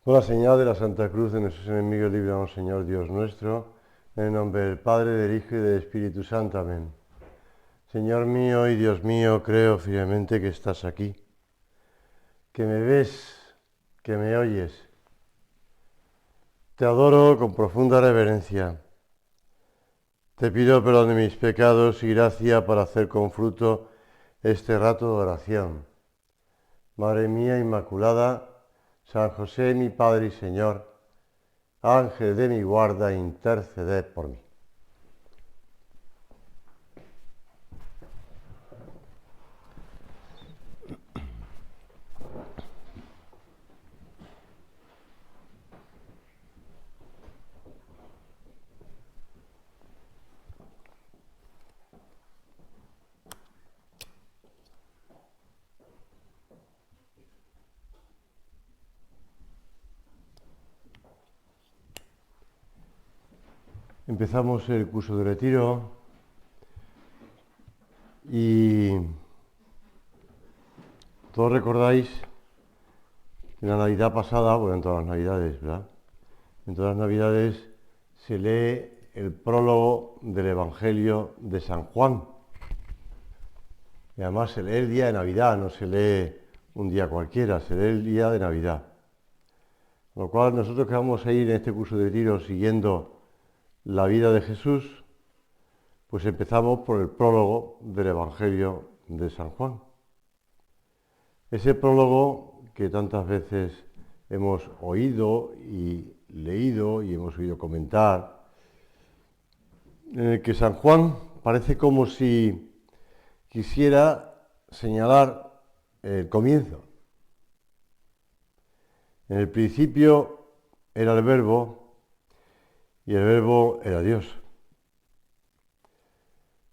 Por la señal de la Santa Cruz de nuestros enemigos, líbranos, Señor Dios nuestro, en el nombre del Padre, del Hijo y del Espíritu Santo. Amén. Señor mío y Dios mío, creo firmemente que estás aquí, que me ves, que me oyes. Te adoro con profunda reverencia. Te pido perdón de mis pecados y gracia para hacer con fruto este rato de oración. Madre mía Inmaculada, San José, mi Padre y Señor, Ángel de mi guarda, interceded por mí. Empezamos el curso de retiro y todos recordáis que en la Navidad pasada, bueno, en todas las Navidades, ¿verdad? En todas las Navidades se lee el prólogo del Evangelio de San Juan. Y además se lee el día de Navidad, no se lee un día cualquiera, se lee el día de Navidad. Con lo cual nosotros que vamos a ir en este curso de retiro siguiendo la vida de Jesús, pues empezamos por el prólogo del Evangelio de San Juan. Ese prólogo que tantas veces hemos oído y leído y hemos oído comentar, en el que San Juan parece como si quisiera señalar el comienzo. En el principio era el Verbo y el Verbo era Dios.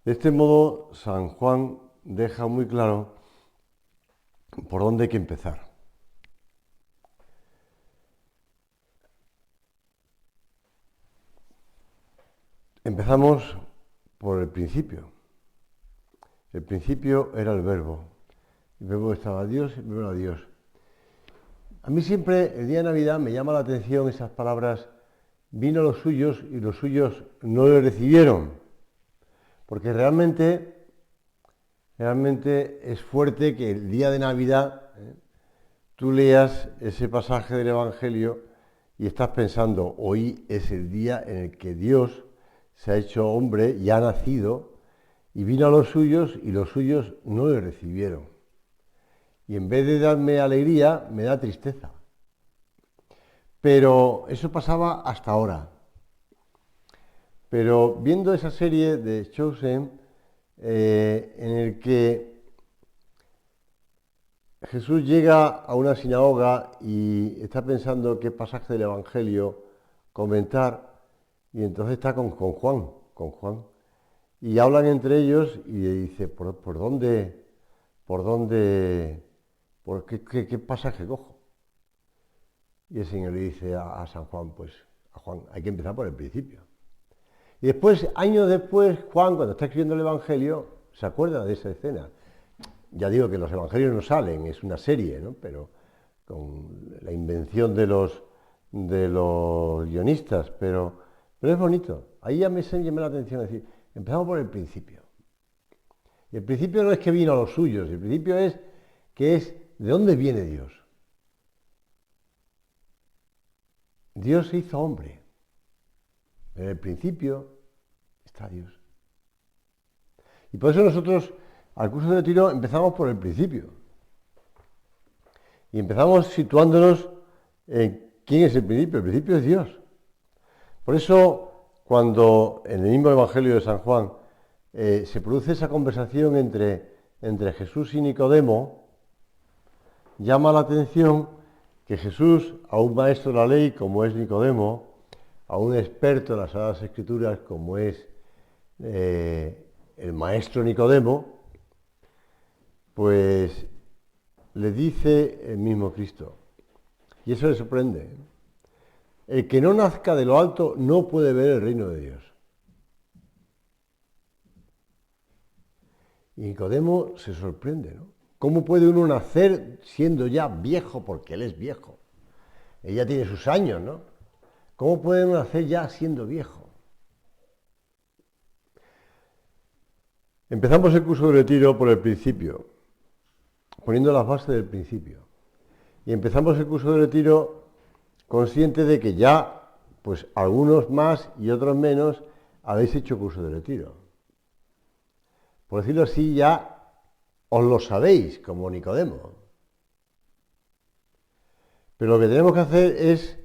De este modo, San Juan deja muy claro por dónde hay que empezar. Empezamos por el principio. El principio era el Verbo. El Verbo estaba Dios y el Verbo era Dios. A mí siempre, el día de Navidad, me llama la atención esas palabras: vino a los suyos y los suyos no le recibieron. Porque realmente es fuerte que el día de Navidad tú leas ese pasaje del Evangelio y estás pensando: hoy es el día en el que Dios se ha hecho hombre y ha nacido, y vino a los suyos y los suyos no le recibieron. Y en vez de darme alegría, me da tristeza. Pero eso pasaba hasta ahora. Pero viendo esa serie de Chosen, en el que Jesús llega a una sinagoga y está pensando qué pasaje del Evangelio comentar, y entonces está con Juan, y hablan entre ellos y le dice: ¿por qué pasaje cojo? Y el Señor le dice a San Juan: pues a Juan hay que empezar por el principio. Y después, años después, Juan, cuando está escribiendo el Evangelio, se acuerda de esa escena. Ya digo que los Evangelios no salen, es una serie, ¿no? Pero con la invención de los guionistas, pero es bonito. Ahí ya me llama la atención decir: empezamos por el principio. Y el principio no es que vino a los suyos, el principio es ¿de dónde viene Dios? Dios se hizo hombre. En el principio está Dios. Y por eso nosotros, al curso de retiro, empezamos por el principio. Y empezamos situándonos en quién es el principio. El principio es Dios. Por eso, cuando en el mismo Evangelio de San Juan se produce esa conversación entre Jesús y Nicodemo, llama la atención que Jesús, a un maestro de la ley como es Nicodemo, a un experto en las Sagradas Escrituras como es el maestro Nicodemo, pues le dice el mismo Cristo. Y eso le sorprende. El que no nazca de lo alto no puede ver el reino de Dios. Y Nicodemo se sorprende, ¿no? ¿Cómo puede uno nacer siendo ya viejo? Porque él es viejo. ella tiene sus años, ¿no? ¿Cómo podemos hacer ya siendo viejo? Empezamos el curso de retiro por el principio, poniendo las bases del principio. Y empezamos el curso de retiro consciente de que ya, pues algunos más y otros menos, habéis hecho curso de retiro. Por decirlo así, ya os lo sabéis, como Nicodemo. Pero lo que tenemos que hacer es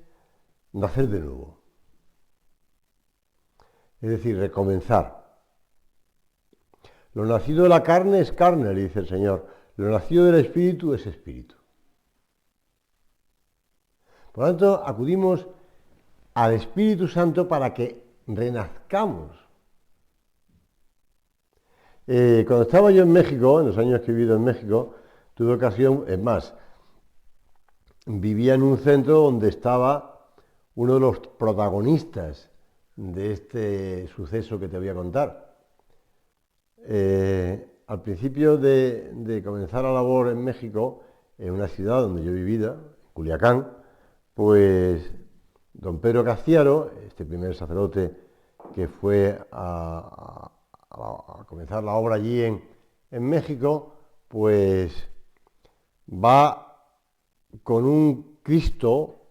nacer de nuevo. Es decir, recomenzar. Lo nacido de la carne es carne, le dice el Señor. Lo nacido del Espíritu es Espíritu. Por lo tanto, acudimos al Espíritu Santo para que renazcamos. Cuando estaba yo en México, en los años que he vivido en México, tuve ocasión, es más, vivía en un centro donde estaba uno de los protagonistas de este suceso que te voy a contar. Al principio de comenzar la labor en México, en una ciudad donde yo he vivido, Culiacán, pues don Pedro Castiaro, este primer sacerdote que fue a comenzar la obra allí en México, pues va con un Cristo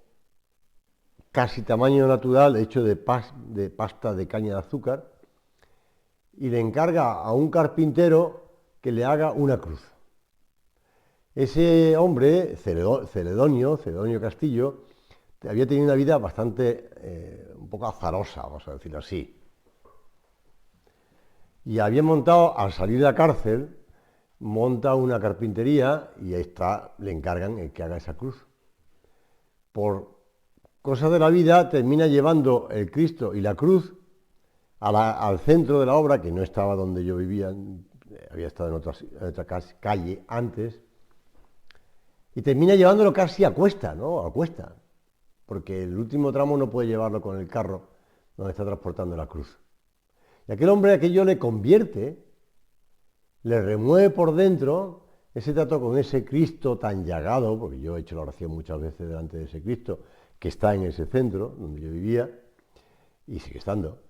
casi tamaño natural, hecho de pasta de caña de azúcar, y le encarga a un carpintero que le haga una cruz. Ese hombre, Celedonio Castillo, había tenido una vida bastante, un poco azarosa, vamos a decirlo así. Y había montado, al salir de la cárcel, monta una carpintería y ahí está, le encargan el que haga esa cruz. Por cosas de la vida termina llevando el Cristo y la cruz al centro de la obra, que no estaba donde yo vivía, había estado en otra calle antes, y termina llevándolo casi a cuesta, ¿no? A cuesta, porque el último tramo no puede llevarlo con el carro donde está transportando la cruz. Y aquel hombre, aquello le convierte, le remueve por dentro ese trato con ese Cristo tan llagado, porque yo he hecho la oración muchas veces delante de ese Cristo, que está en ese centro donde yo vivía, y sigue estando,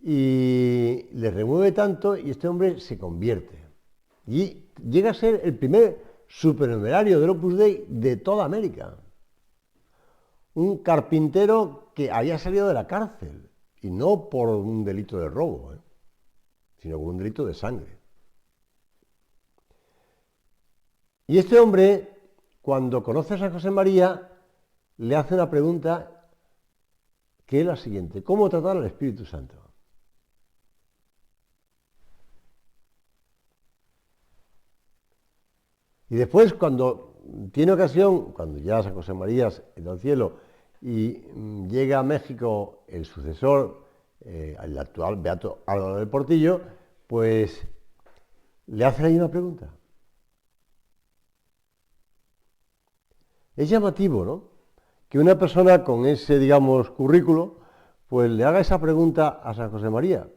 y le remueve tanto y este hombre se convierte. Y llega a ser el primer supernumerario del Opus Dei de toda América. Un carpintero que había salido de la cárcel, y no por un delito de robo, sino por un delito de sangre. Y este hombre, cuando conoce a San José María, le hace una pregunta que es la siguiente: ¿cómo tratar al Espíritu Santo? Y después, cuando tiene ocasión, cuando ya San José María está al cielo y llega a México el sucesor, el actual Beato Álvaro del Portillo, pues le hace ahí una pregunta. Es llamativo, ¿no?, que una persona con ese, digamos, currículo, pues le haga esa pregunta a San José María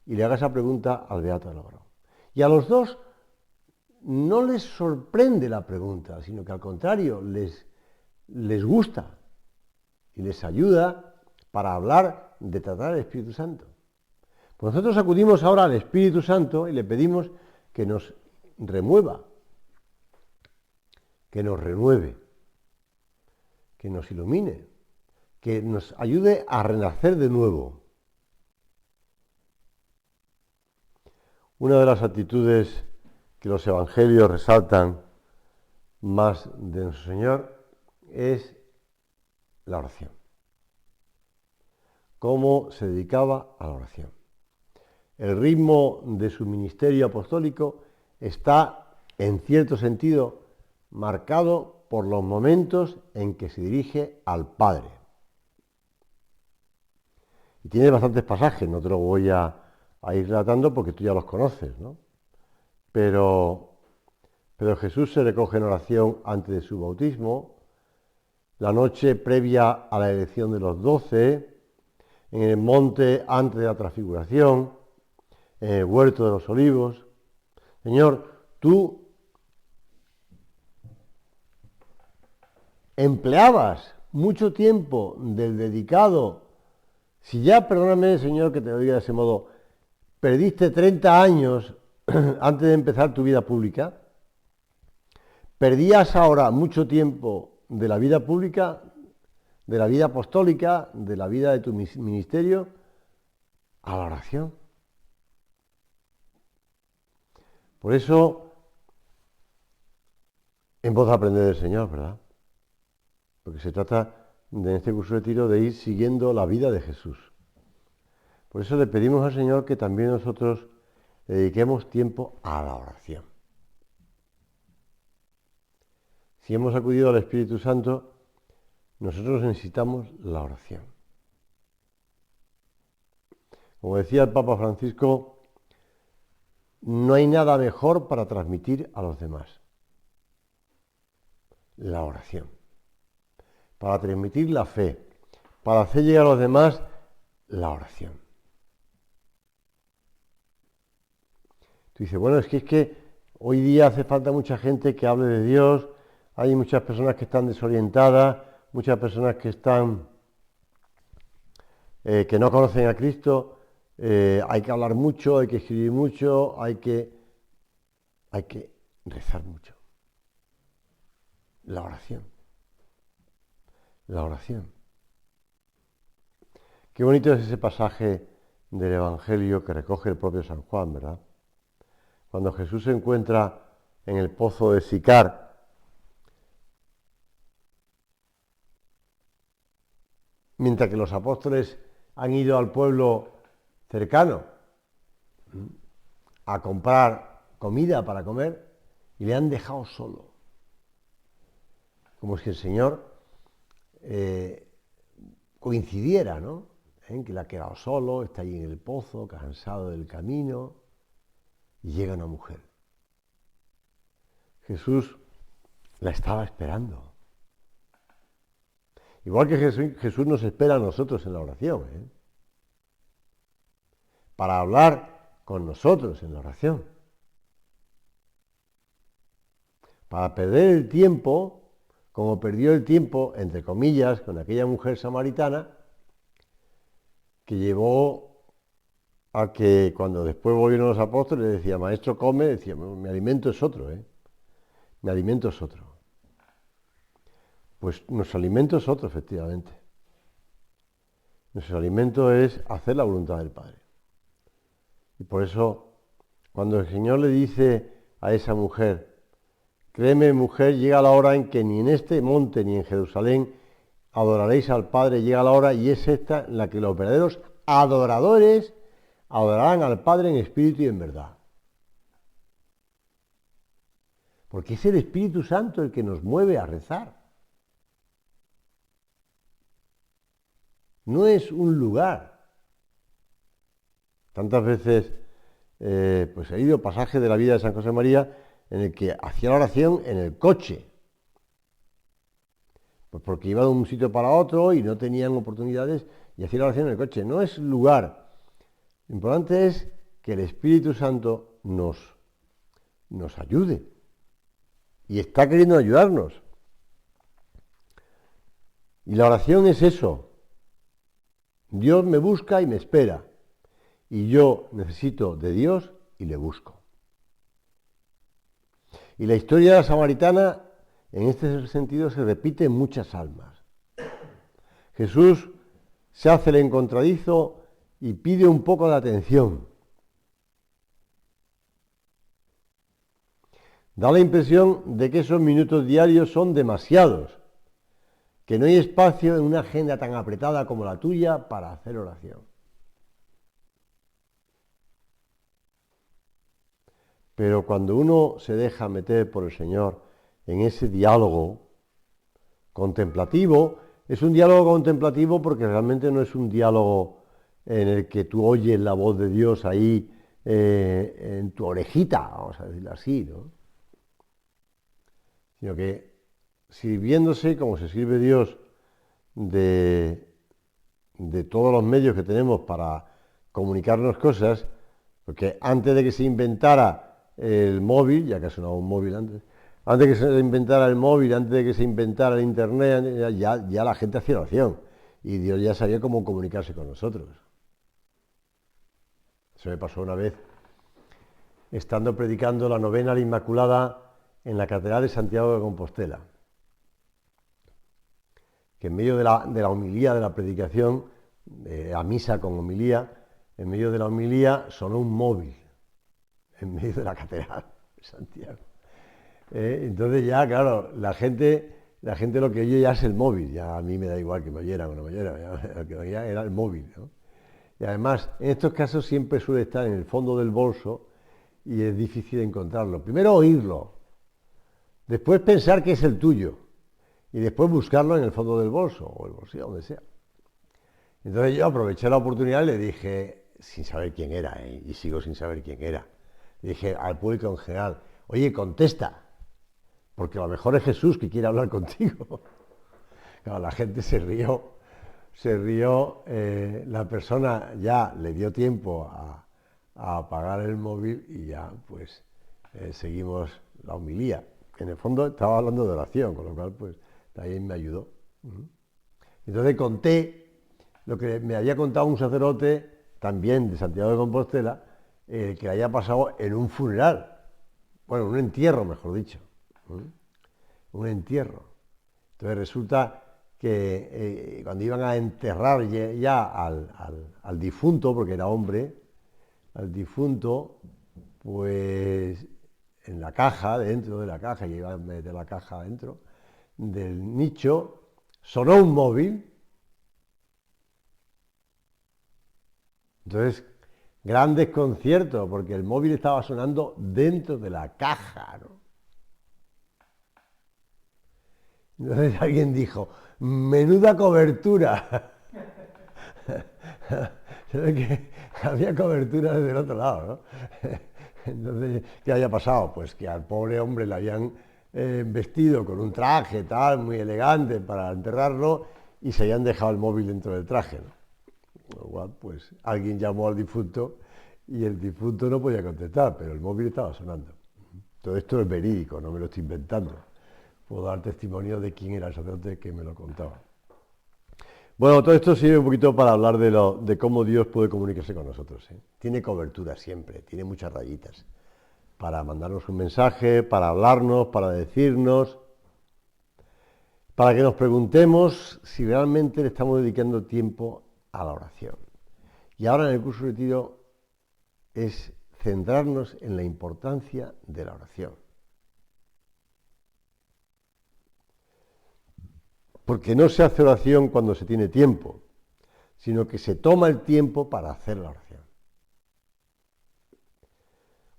y le haga esa pregunta al Beato Álvaro. Y a los dos no les sorprende la pregunta, sino que al contrario, les gusta y les ayuda para hablar de tratar al Espíritu Santo. Pues nosotros acudimos ahora al Espíritu Santo y le pedimos que nos remueva, que nos renueve, que nos ilumine, que nos ayude a renacer de nuevo. Una de las actitudes que los evangelios resaltan más de nuestro Señor es la oración. Cómo se dedicaba a la oración. El ritmo de su ministerio apostólico está, en cierto sentido, marcado por los momentos en que se dirige al Padre. Y tiene bastantes pasajes, no te lo voy a ir relatando porque tú ya los conoces, ¿no? Pero Jesús se recoge en oración antes de su bautismo, la noche previa a la elección de los 12, en el monte antes de la transfiguración, en el huerto de los olivos. Señor, tú empleabas mucho tiempo del dedicado, si ya, perdóname, Señor, que te lo diga de ese modo, perdiste 30 años antes de empezar tu vida pública, perdías ahora mucho tiempo de la vida pública, de la vida apostólica, de la vida de tu ministerio, a la oración. Por eso, en voz de aprender del Señor, ¿verdad? Porque se trata, en este curso de retiro, de ir siguiendo la vida de Jesús. Por eso le pedimos al Señor que también nosotros le dediquemos tiempo a la oración. Si hemos acudido al Espíritu Santo, nosotros necesitamos la oración. Como decía el Papa Francisco, no hay nada mejor para transmitir a los demás. La oración. Para transmitir la fe, para hacer llegar a los demás la oración. Tú dices, bueno, es que hoy día hace falta mucha gente que hable de Dios, hay muchas personas que están desorientadas, muchas personas que están que no conocen a Cristo, hay que hablar mucho, hay que escribir mucho, hay que rezar mucho. La oración. La oración. Qué bonito es ese pasaje del Evangelio que recoge el propio San Juan, ¿verdad? Cuando Jesús se encuentra en el pozo de Sicar, mientras que los apóstoles han ido al pueblo cercano a comprar comida para comer y le han dejado solo. Como si el Señor coincidiera, ¿no? Que le ha quedado solo, está ahí en el pozo, cansado del camino, y llega una mujer. Jesús la estaba esperando. Igual que Jesús nos espera a nosotros en la oración, para hablar con nosotros en la oración. Para perder el tiempo, como perdió el tiempo, entre comillas, con aquella mujer samaritana, que llevó a que cuando después volvieron los apóstoles, le decía, maestro, come, decía, mi alimento es otro, mi alimento es otro. Pues nuestro alimento es otro, efectivamente. Nuestro alimento es hacer la voluntad del Padre. Y por eso, cuando el Señor le dice a esa mujer, créeme, mujer, llega la hora en que ni en este monte ni en Jerusalén adoraréis al Padre, llega la hora y es esta en la que los verdaderos adoradores adorarán al Padre en espíritu y en verdad. Porque es el Espíritu Santo el que nos mueve a rezar. No es un lugar. Tantas veces pues he ido pasajes de la vida de San José María en el que hacía la oración en el coche. Pues porque iba de un sitio para otro y no tenían oportunidades y hacía la oración en el coche. No es lugar. Lo importante es que el Espíritu Santo nos ayude. Y está queriendo ayudarnos. Y la oración es eso. Dios me busca y me espera. Y yo necesito de Dios y le busco. Y la historia de la samaritana, en este sentido, se repite en muchas almas. Jesús se hace el encontradizo y pide un poco de atención. Da la impresión de que esos minutos diarios son demasiados, que no hay espacio en una agenda tan apretada como la tuya para hacer oración. Pero cuando uno se deja meter por el Señor en ese diálogo contemplativo, es un diálogo contemplativo porque realmente no es un diálogo en el que tú oyes la voz de Dios ahí en tu orejita, vamos a decirlo así, ¿no? Sino que sirviéndose como se sirve Dios de todos los medios que tenemos para comunicarnos cosas, porque antes de que se inventara el móvil, ya que ha sonado un móvil antes, Antes de que se inventara el móvil, antes de que se inventara el internet, ya la gente hacía oración. Y Dios ya sabía cómo comunicarse con nosotros. Eso me pasó una vez, estando predicando la novena a la Inmaculada en la Catedral de Santiago de Compostela. Que en medio de la homilía, de la predicación, a misa con homilía, en medio de la homilía sonó un móvil, en medio de la Catedral de Santiago. Entonces ya, claro, la gente lo que oye ya es el móvil, ya a mí me da igual que me oyeran o no me oyeran, lo que oía era el móvil, ¿no? Y además, en estos casos siempre suele estar en el fondo del bolso y es difícil encontrarlo. Primero oírlo, después pensar que es el tuyo y después buscarlo en el fondo del bolso o el bolsillo, donde sea. Entonces yo aproveché la oportunidad y le dije, sin saber quién era, y sigo sin saber quién era, le dije al público en general, oye, contesta, porque a lo mejor es Jesús que quiere hablar contigo. Claro, la gente se rió, la persona ya le dio tiempo a apagar el móvil y ya pues seguimos la homilía. En el fondo estaba hablando de oración, con lo cual pues también me ayudó. Entonces conté lo que me había contado un sacerdote también de Santiago de Compostela, que le había pasado en un funeral, bueno, un entierro mejor dicho, un entierro. Entonces resulta que cuando iban a enterrar ya al difunto, porque era hombre, al difunto, pues en la caja, dentro de la caja, que iban a meter la caja dentro del nicho, sonó un móvil. Entonces, gran desconcierto, porque el móvil estaba sonando dentro de la caja, ¿no? Entonces alguien dijo, menuda cobertura. Se ve que había cobertura desde el otro lado, ¿no? Entonces, ¿qué había pasado? Pues que al pobre hombre le habían vestido con un traje tal, muy elegante para enterrarlo y se habían dejado el móvil dentro del traje, ¿no? Con lo cual, pues alguien llamó al difunto y el difunto no podía contestar, pero el móvil estaba sonando. Todo esto es verídico, no me lo estoy inventando. Puedo dar testimonio de quién era el sacerdote que me lo contaba. Bueno, todo esto sirve un poquito para hablar de cómo Dios puede comunicarse con nosotros, ¿eh? Tiene cobertura siempre, tiene muchas rayitas para mandarnos un mensaje, para hablarnos, para decirnos, para que nos preguntemos si realmente le estamos dedicando tiempo a la oración. Y ahora en el curso de retiro es centrarnos en la importancia de la oración. Porque no se hace oración cuando se tiene tiempo, sino que se toma el tiempo para hacer la oración.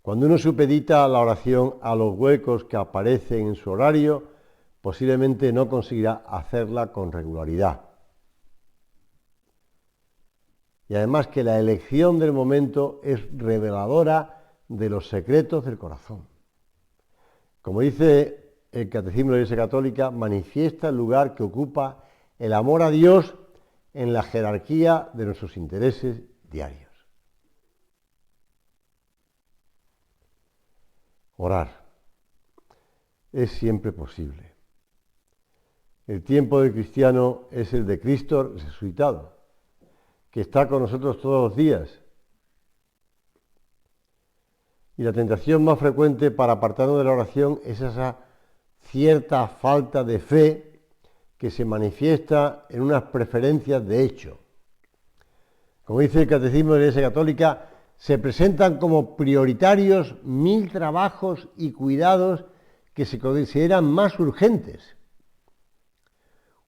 Cuando uno supedita la oración a los huecos que aparecen en su horario, posiblemente no conseguirá hacerla con regularidad. Y además que la elección del momento es reveladora de los secretos del corazón. Como dice el Catecismo de la Iglesia Católica, manifiesta el lugar que ocupa el amor a Dios en la jerarquía de nuestros intereses diarios. Orar es siempre posible. El tiempo del cristiano es el de Cristo resucitado, que está con nosotros todos los días. Y la tentación más frecuente para apartarnos de la oración es esa cierta falta de fe que se manifiesta en unas preferencias de hecho. Como dice el Catecismo de la Iglesia Católica, se presentan como prioritarios 1000 trabajos y cuidados que se consideran más urgentes.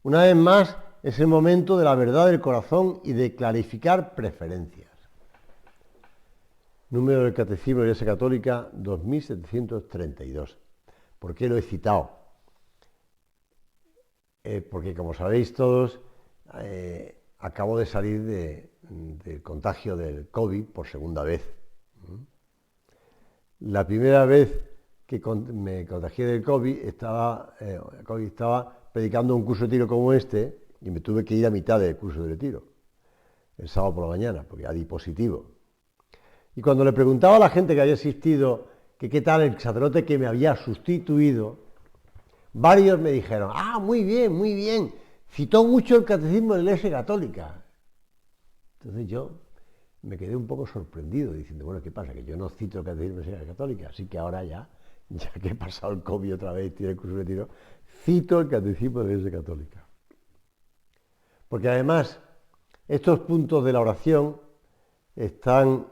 Una vez más, es el momento de la verdad del corazón y de clarificar preferencias. Número del Catecismo de la Iglesia Católica 2732. ¿Por qué lo he citado? Porque, como sabéis todos, acabo de salir del contagio del COVID por segunda vez. La primera vez que me contagié del COVID estaba predicando un curso de retiro como este y me tuve que ir a mitad del curso de retiro, el sábado por la mañana, porque ya di positivo. Y cuando le preguntaba a la gente que había asistido que qué tal el sacerdote que me había sustituido, varios me dijeron, muy bien, citó mucho el catecismo de la Iglesia Católica. Entonces yo me quedé un poco sorprendido, diciendo, bueno, ¿qué pasa? Que yo no cito el catecismo de la Iglesia Católica, así que ahora ya que he pasado el COVID otra vez, tiene el curso de retiro, cito el catecismo de la Iglesia Católica. Porque además, estos puntos de la oración están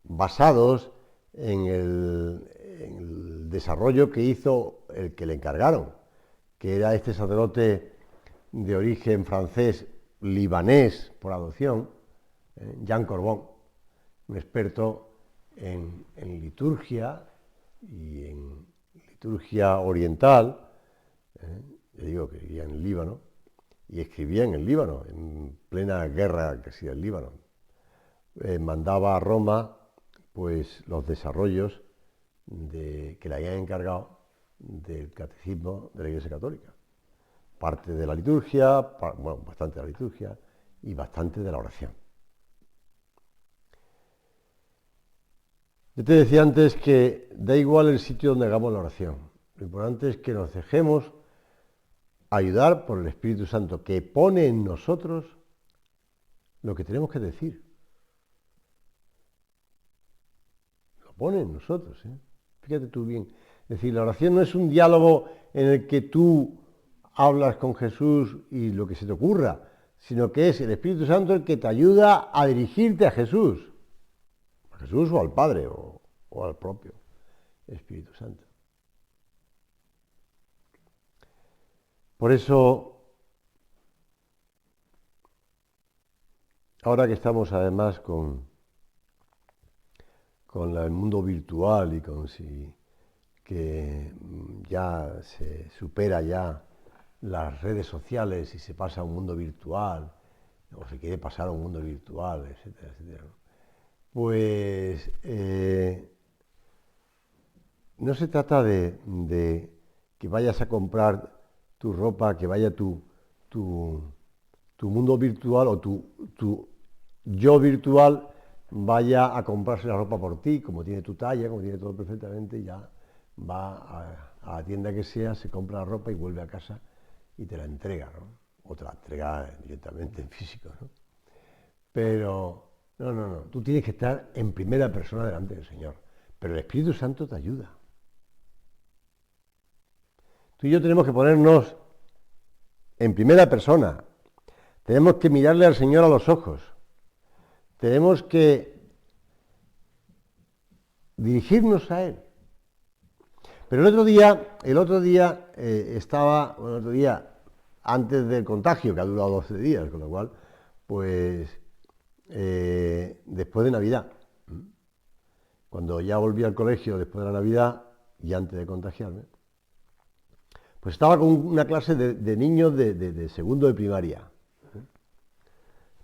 basados en el desarrollo que hizo el que le encargaron, que era este sacerdote de origen francés, libanés por adopción, Jean Corbon, un experto en liturgia y en liturgia oriental. Le digo que vivía en el Líbano y escribía en el Líbano, en plena guerra que hacía el Líbano. Mandaba a Roma pues los desarrollos que le habían encargado del catecismo de la Iglesia Católica. Parte de la liturgia, bastante de la liturgia y bastante de la oración. Yo te decía antes que da igual el sitio donde hagamos la oración. Lo importante es que nos dejemos ayudar por el Espíritu Santo, que pone en nosotros lo que tenemos que decir. Lo pone en nosotros, ¿eh? Fíjate tú bien. Es decir, la oración no es un diálogo en el que tú hablas con Jesús y lo que se te ocurra, sino que es el Espíritu Santo el que te ayuda a dirigirte a Jesús. A Jesús o al Padre o al propio Espíritu Santo. Por eso, ahora que estamos además con el mundo virtual y que ya se supera ya las redes sociales y se pasa a un mundo virtual, o se quiere pasar a un mundo virtual, etcétera, etcétera, ¿no? Pues no se trata de que vayas a comprar tu ropa, que vaya tu mundo virtual o tu yo virtual vaya a comprarse la ropa por ti, como tiene tu talla, como tiene todo perfectamente, ya va a la tienda que sea, se compra la ropa y vuelve a casa y te la entrega, ¿no? O te la entrega directamente en físico, ¿no? Pero no, tú tienes que estar en primera persona delante del Señor, pero el Espíritu Santo te ayuda. Tú y yo tenemos que ponernos en primera persona, tenemos que mirarle al Señor a los ojos, tenemos que dirigirnos a Él. Pero el otro día antes del contagio, que ha durado 12 días, con lo cual, pues después de Navidad, cuando ya volví al colegio después de la Navidad y antes de contagiarme, pues estaba con una clase de niños de segundo de primaria,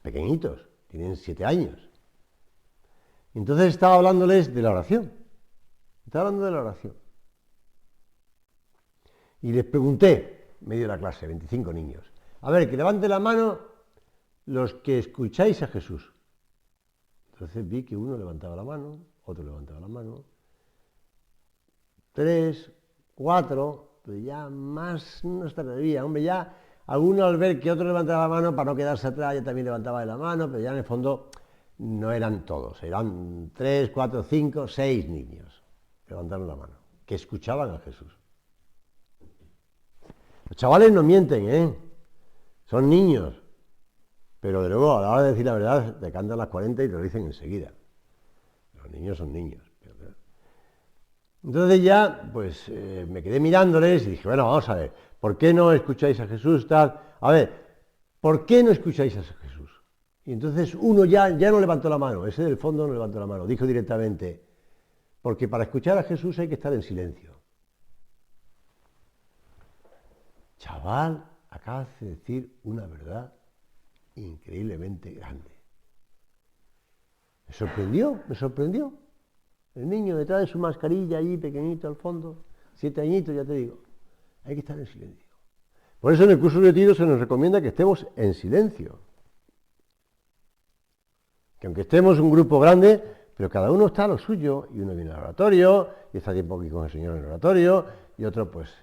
pequeñitos, tienen 7 años. Entonces estaba hablándoles de la oración. Y les pregunté, medio de la clase, 25 niños, a ver, que levanten la mano los que escucháis a Jesús. Entonces vi que uno levantaba la mano, otro levantaba la mano, 3, 4, pero ya más no estaría. Hombre, ya alguno al ver que otro levantaba la mano, para no quedarse atrás, ya también levantaba la mano, pero ya en el fondo no eran todos, eran 3, 4, 5, 6 niños que levantaron la mano, que escuchaban a Jesús. Los chavales no mienten, son niños, pero de luego a la hora de decir la verdad te cantan las 40 y te lo dicen enseguida. Los niños son niños. Entonces ya, pues me quedé mirándoles y dije, bueno, vamos a ver, ¿por qué no escucháis a Jesús? Tal? A ver, ¿por qué no escucháis a Jesús? Y entonces uno ya no levantó la mano, ese del fondo no levantó la mano, dijo directamente, porque para escuchar a Jesús hay que estar en silencio. Chaval, acabas de decir una verdad increíblemente grande. Me sorprendió. El niño detrás de su mascarilla allí, pequeñito al fondo, 7 añitos, ya te digo, hay que estar en silencio. Por eso en el curso de retiro se nos recomienda que estemos en silencio. Que aunque estemos un grupo grande, pero cada uno está a lo suyo, y uno viene al oratorio, y está tiempo aquí con el Señor en el oratorio, y otro pues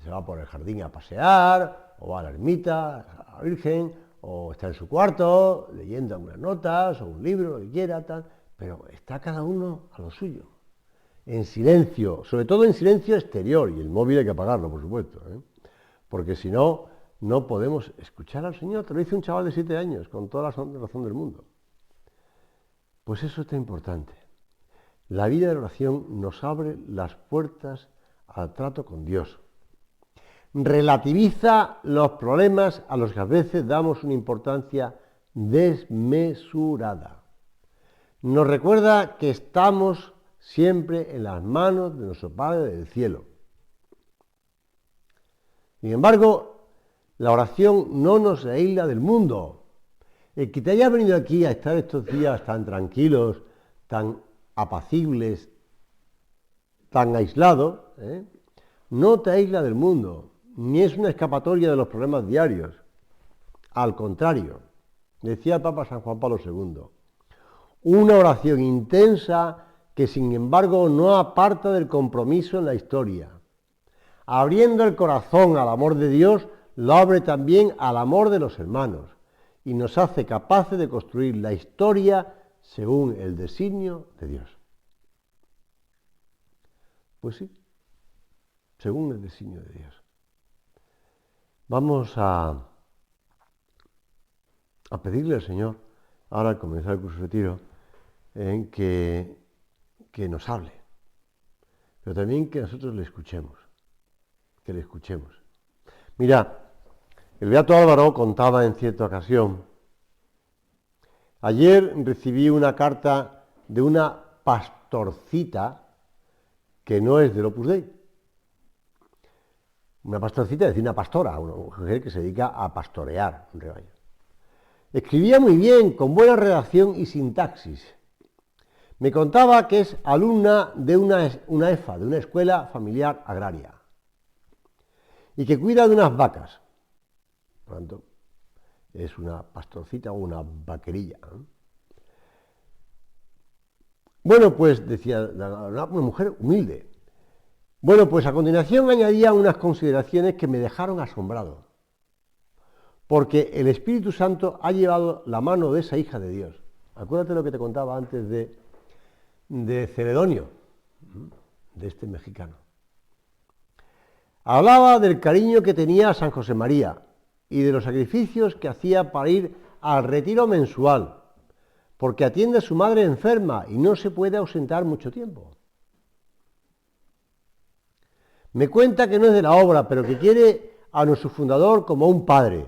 Se va por el jardín a pasear, o va a la ermita, a la Virgen, o está en su cuarto leyendo algunas notas, o un libro, lo que quiera, tal, pero está cada uno a lo suyo, en silencio, sobre todo en silencio exterior, y el móvil hay que apagarlo, por supuesto, porque si no, no podemos escuchar al Señor. Te lo dice un chaval de 7 años, con toda la razón del mundo. Pues eso está importante. La vida de oración nos abre las puertas al trato con Dios. Relativiza los problemas a los que a veces damos una importancia desmesurada. Nos recuerda que estamos siempre en las manos de nuestro Padre del cielo. Sin embargo, la oración no nos aísla del mundo. El que te haya venido aquí a estar estos días tan tranquilos, tan apacibles, tan aislados, no te aísla del mundo, ni es una escapatoria de los problemas diarios. Al contrario, decía el Papa San Juan Pablo II, una oración intensa que sin embargo no aparta del compromiso en la historia. Abriendo el corazón al amor de Dios, lo abre también al amor de los hermanos y nos hace capaces de construir la historia según el designio de Dios. Pues sí, según el designio de Dios. Vamos a pedirle al Señor, ahora al comenzar el curso de retiro, que nos hable, pero también que nosotros le escuchemos, Mira, el beato Álvaro contaba en cierta ocasión, ayer recibí una carta de una pastorcita que no es del Opus Dei. Una pastorcita, es decir, una pastora, una mujer que se dedica a pastorear un rebaño. Escribía muy bien, con buena redacción y sintaxis. Me contaba que es alumna de una EFA, de una escuela familiar agraria, y que cuida de unas vacas. Por lo tanto, es una pastorcita o una vaquerilla. Bueno, pues decía, una mujer humilde. Bueno, pues a continuación añadía unas consideraciones que me dejaron asombrado, porque el Espíritu Santo ha llevado la mano de esa hija de Dios. Acuérdate lo que te contaba antes de Celedonio, de este mexicano. Hablaba del cariño que tenía a San José María y de los sacrificios que hacía para ir al retiro mensual, porque atiende a su madre enferma y no se puede ausentar mucho tiempo. Me cuenta que no es de la obra, pero que quiere a nuestro fundador como un padre,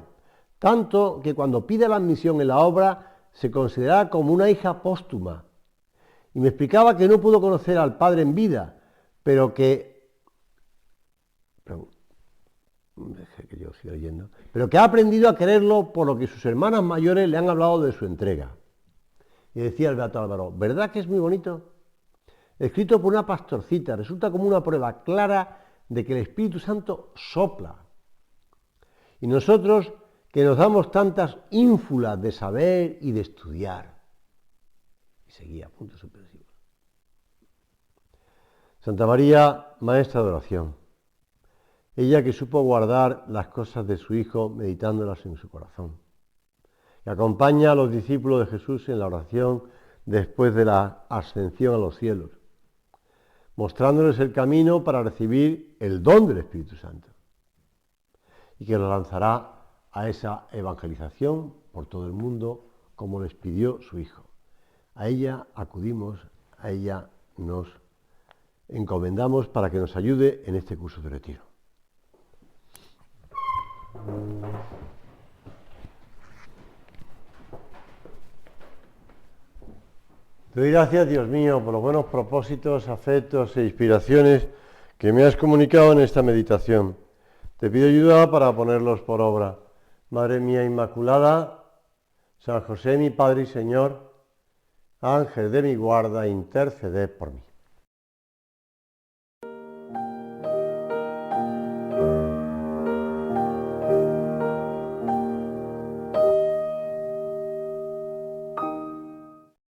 tanto que cuando pide la admisión en la obra se considera como una hija póstuma. Y me explicaba que no pudo conocer al padre en vida, pero que ha aprendido a quererlo por lo que sus hermanas mayores le han hablado de su entrega. Y decía el beato Álvaro, ¿verdad que es muy bonito? Escrito por una pastorcita, resulta como una prueba clara de que el Espíritu Santo sopla. Y nosotros que nos damos tantas ínfulas de saber y de estudiar. Y seguía, puntos suspensivos. Santa María, maestra de oración. Ella que supo guardar las cosas de su Hijo meditándolas en su corazón. Que acompaña a los discípulos de Jesús en la oración después de la ascensión a los cielos, mostrándoles el camino para recibir el don del Espíritu Santo. Y que los lanzará a esa evangelización por todo el mundo como les pidió su Hijo. A ella acudimos, a ella nos encomendamos para que nos ayude en este curso de retiro. Te doy gracias, Dios mío, por los buenos propósitos, afectos e inspiraciones que me has comunicado en esta meditación. Te pido ayuda para ponerlos por obra. Madre mía Inmaculada, San José, mi Padre y Señor, Ángel de mi guarda, interceded por mí.